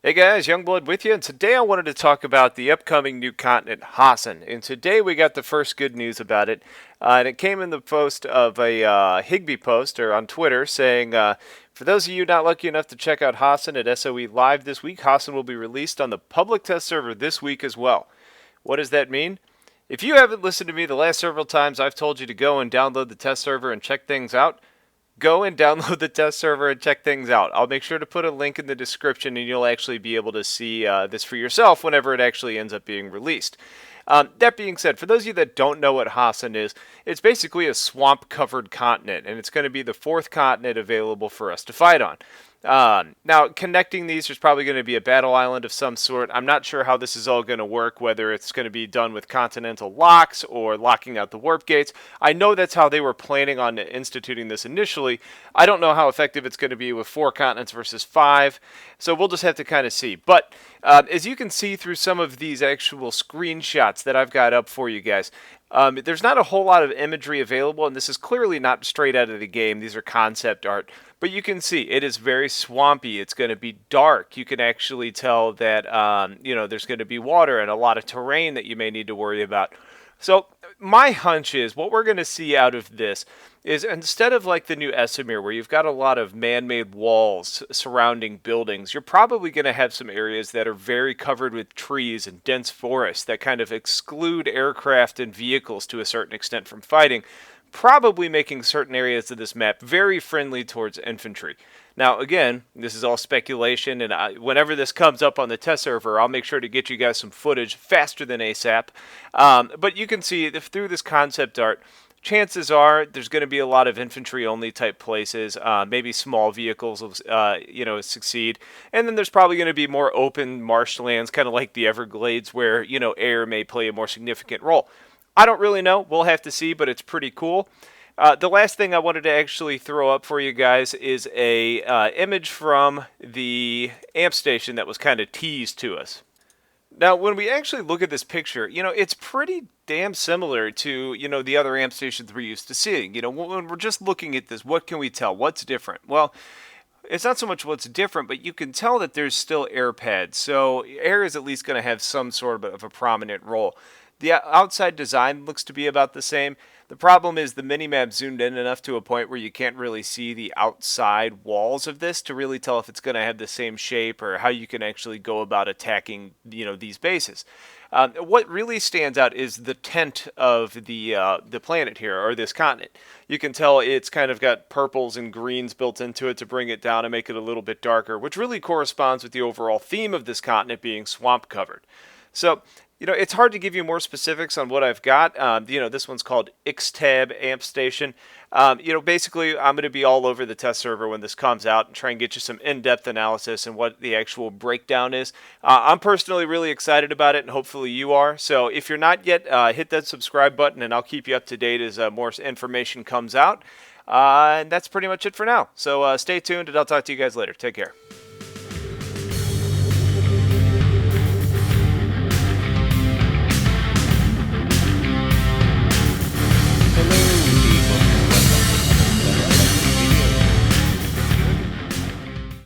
Hey guys, Youngblood with you, and today I wanted to talk about the upcoming new continent, Hossin. And today we got the first good news about it, and it came in the post of a Higby post or on Twitter saying, for those of you not lucky enough to check out Hossin at SOE Live this week, Hossin will be released on the public test server this week as well. What does that mean? If you haven't listened to me the last several times I've told you to go and download the test server and check things out, go and download the test server and check things out. I'll make sure to put a link in the description and you'll actually be able to see this for yourself whenever it actually ends up being released. That being said, for those of you that don't know what Hossin is, it's basically a swamp covered continent, and it's going to be the fourth continent available for us to fight on. Now, connecting these, there's probably going to be a battle island of some sort. I'm not sure how this is all going to work, whether it's going to be done with continental locks or locking out the warp gates. I know that's how they were planning on instituting this initially. I don't know how effective it's going to be with 4 continents versus 5, so we'll just have to kind of see. But as you can see through some of these actual screenshots that I've got up for you guys, there's not a whole lot of imagery available, and this is clearly not straight out of the game. These are concept art. But you can see it is very swampy. It's going to be dark. You can actually tell that, there's going to be water and a lot of terrain that you may need to worry about. So my hunch is what we're going to see out of this is instead of like the new Esamir where you've got a lot of man-made walls surrounding buildings, you're probably going to have some areas that are very covered with trees and dense forests that kind of exclude aircraft and vehicles to a certain extent from fighting, probably making certain areas of this map very friendly towards infantry. Now, again, this is all speculation, and whenever this comes up on the test server, I'll make sure to get you guys some footage faster than ASAP. But you can see through this concept art, chances are there's going to be a lot of infantry-only type places. Maybe small vehicles will, succeed. And then there's probably going to be more open marshlands, kind of like the Everglades, where, air may play a more significant role. I don't really know. We'll have to see, but it's pretty cool. The last thing I wanted to actually throw up for you guys is a image from the amp station that was kind of teased to us. Now, when we actually look at this picture, it's pretty damn similar to, the other amp stations we're used to seeing. When we're just looking at this, what can we tell? What's different? Well, it's not so much what's different, but you can tell that there's still air pads. So air is at least going to have some sort of a prominent role. The outside design looks to be about the same. The problem is the minimap zoomed in enough to a point where you can't really see the outside walls of this to really tell if it's going to have the same shape or how you can actually go about attacking, these bases. What really stands out is the tint of the planet here, or this continent. You can tell it's kind of got purples and greens built into it to bring it down and make it a little bit darker, which really corresponds with the overall theme of this continent being swamp covered. So, it's hard to give you more specifics on what I've got. This one's called Xtab Amp Station. Basically, I'm going to be all over the test server when this comes out and try and get you some in-depth analysis and what the actual breakdown is. I'm personally really excited about it, and hopefully you are. So if you're not yet, hit that subscribe button, and I'll keep you up to date as more information comes out. And that's pretty much it for now. So stay tuned, and I'll talk to you guys later. Take care.